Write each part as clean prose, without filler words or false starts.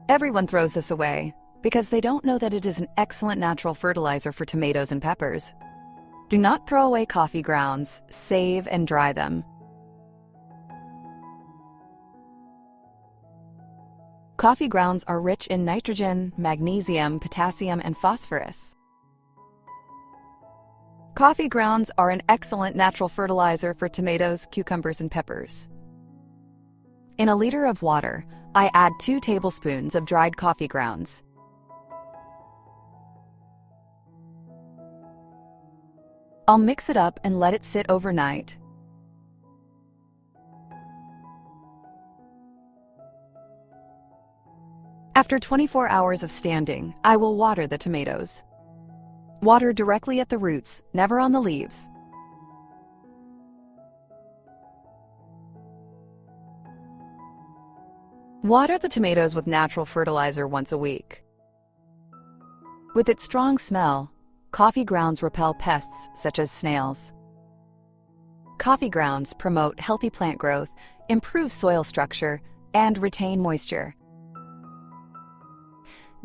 Everyone throws this away because they don't know that it is an excellent natural fertilizer for tomatoes and peppers. Do not throw away coffee grounds, save and dry them. Coffee grounds are rich in nitrogen, magnesium, potassium, and phosphorus. Coffee grounds are an excellent natural fertilizer for tomatoes, cucumbers, and peppers. In a liter of water, I add 2 tablespoons of dried coffee grounds. I'll mix it up and let it sit overnight. After 24 hours of standing, I will water the tomatoes. Water directly at the roots, never on the leaves. Water the tomatoes with natural fertilizer once a week. With its strong smell, coffee grounds repel pests such as snails. Coffee grounds promote healthy plant growth, improve soil structure, and retain moisture.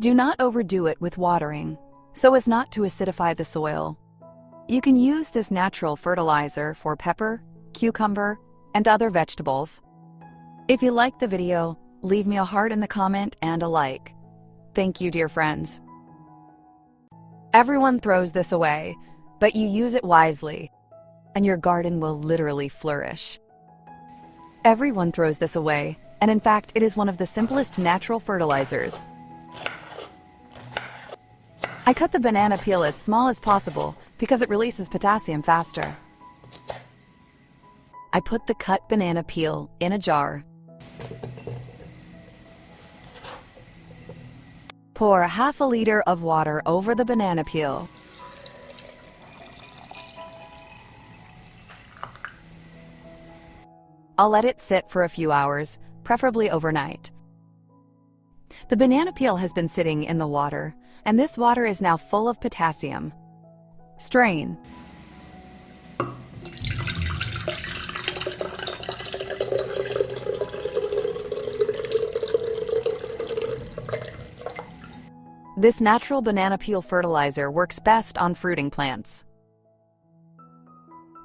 Do not overdo it with watering, so as not to acidify the soil. You can use this natural fertilizer for pepper, cucumber, and other vegetables. If you liked the video, leave me a heart in the comment and a like. Thank you, dear friends. Everyone throws this away, but you use it wisely, and your garden will literally flourish. Everyone throws this away, and in fact, it is one of the simplest natural fertilizers. I cut the banana peel as small as possible because it releases potassium faster. I put the cut banana peel in a jar. Pour half a liter of water over the banana peel. I'll let it sit for a few hours, preferably overnight. The banana peel has been sitting in the water, and this water is now full of potassium. Strain. This natural banana peel fertilizer works best on fruiting plants.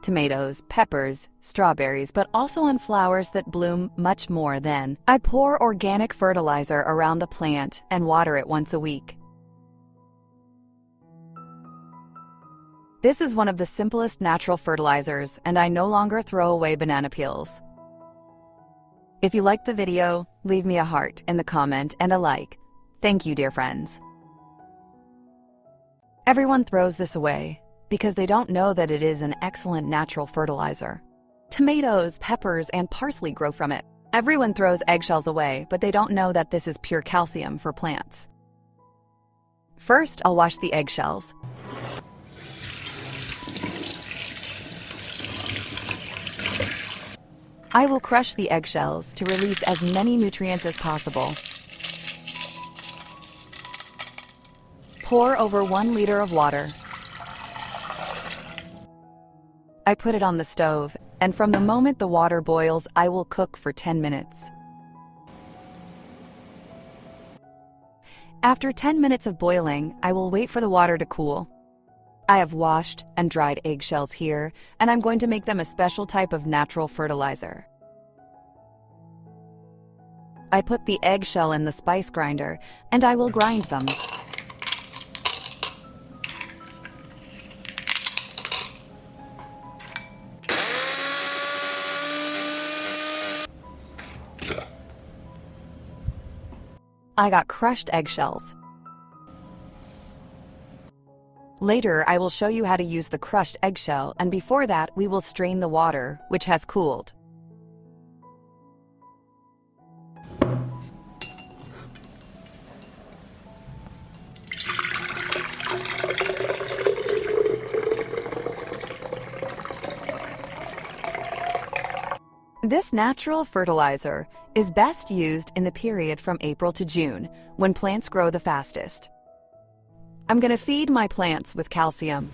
Tomatoes, peppers, strawberries, but also on flowers that bloom much more than. I pour organic fertilizer around the plant and water it once a week. This is one of the simplest natural fertilizers, and I no longer throw away banana peels. If you liked the video, leave me a heart in the comment and a like. Thank you, dear friends. Everyone throws this away because they don't know that it is an excellent natural fertilizer. Tomatoes, peppers, and parsley grow from it. Everyone throws eggshells away, but they don't know that this is pure calcium for plants. First, I'll wash the eggshells. I will crush the eggshells to release as many nutrients as possible. Pour over 1 liter of water. I put it on the stove, and from the moment the water boils, I will cook for 10 minutes. After 10 minutes of boiling, I will wait for the water to cool. I have washed and dried eggshells here, and I'm going to make them a special type of natural fertilizer. I put the eggshell in the spice grinder, and I will grind them. I got crushed eggshells. Later, I will show you how to use the crushed eggshell, and before that, we will strain the water, which has cooled. This natural fertilizer is best used in the period from April to June, when plants grow the fastest. I'm going to feed my plants with calcium.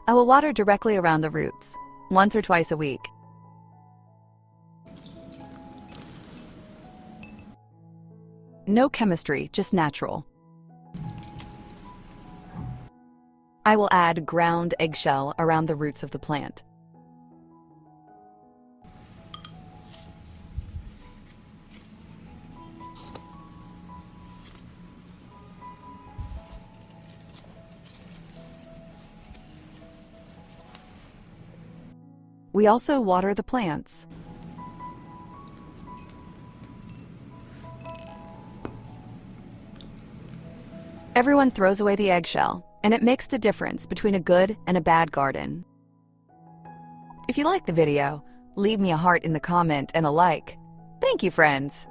I will water directly around the roots, once or twice a week. No chemistry, just natural. I will add ground eggshell around the roots of the plant. We also water the plants. Everyone throws away the eggshell, and it makes the difference between a good and a bad garden. If you like the video, leave me a heart in the comment and a like. Thank you, friends!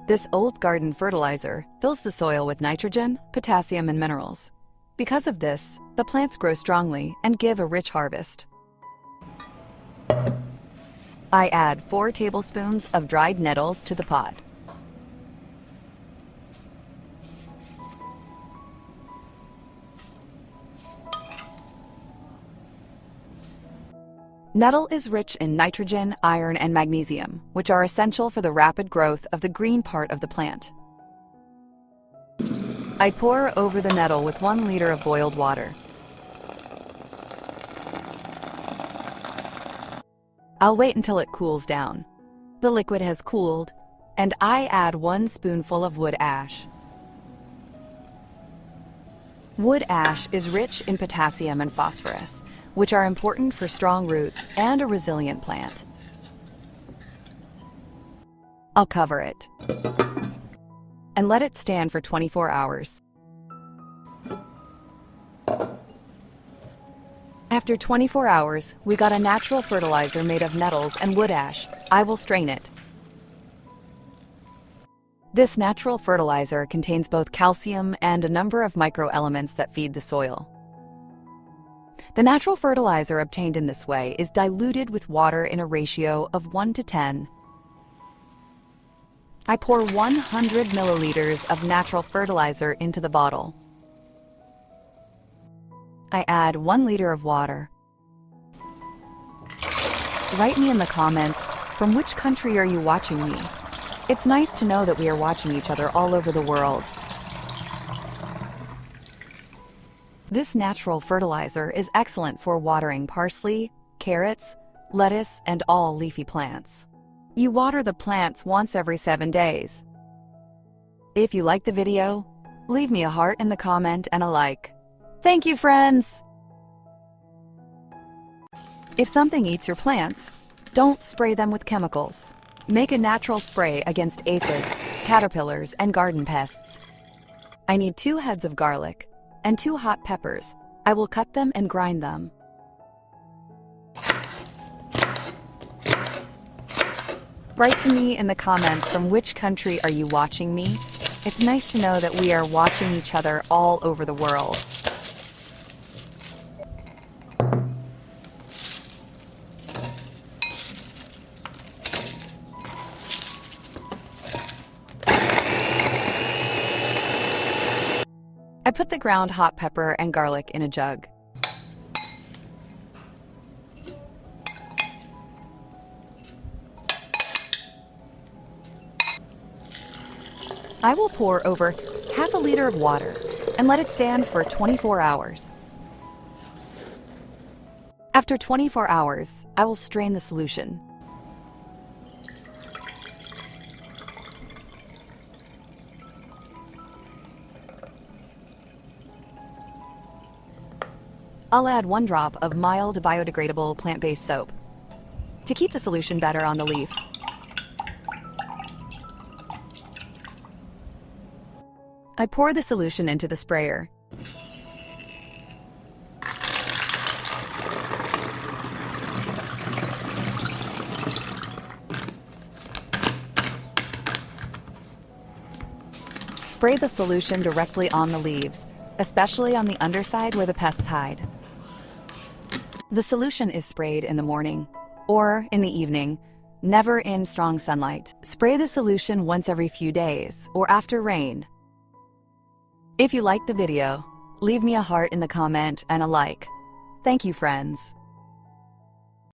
This old garden fertilizer fills the soil with nitrogen, potassium, and minerals. Because of this, the plants grow strongly and give a rich harvest. I add 4 tablespoons of dried nettles to the pot. Nettle is rich in nitrogen, iron, and magnesium, which are essential for the rapid growth of the green part of the plant. I pour over the nettle with 1 liter of boiled water. I'll wait until it cools down. The liquid has cooled, and I add 1 spoonful of wood ash. Wood ash is rich in potassium and phosphorus, which are important for strong roots and a resilient plant. I'll cover it and let it stand for 24 hours. After 24 hours, we got a natural fertilizer made of nettles and wood ash. I will strain it. This natural fertilizer contains both calcium and a number of microelements that feed the soil. The natural fertilizer obtained in this way is diluted with water in a ratio of 1 to 10. I pour 100 milliliters of natural fertilizer into the bottle. I add 1 liter of water. Write me in the comments, from which country are you watching me? It's nice to know that we are watching each other all over the world. This natural fertilizer is excellent for watering parsley, carrots, lettuce, and all leafy plants. You water the plants once every 7 days. If you like the video, leave me a heart in the comment and a like. Thank you, friends! If something eats your plants, don't spray them with chemicals. Make a natural spray against aphids, caterpillars, and garden pests. I need 2 heads of garlic and 2 hot peppers. I will cut them and grind them. Write to me in the comments from which country are you watching me. It's nice to know that we are watching each other all over the world. I put the ground hot pepper and garlic in a jug. I will pour over half a liter of water and let it stand for 24 hours. After 24 hours, I will strain the solution. I'll add 1 drop of mild biodegradable plant-based soap to keep the solution better on the leaf. I pour the solution into the sprayer. Spray the solution directly on the leaves, especially on the underside where the pests hide. The solution is sprayed in the morning or in the evening, never in strong sunlight. Spray the solution once every few days or after rain. If you liked the video, leave me a heart in the comment and a like. Thank you, friends.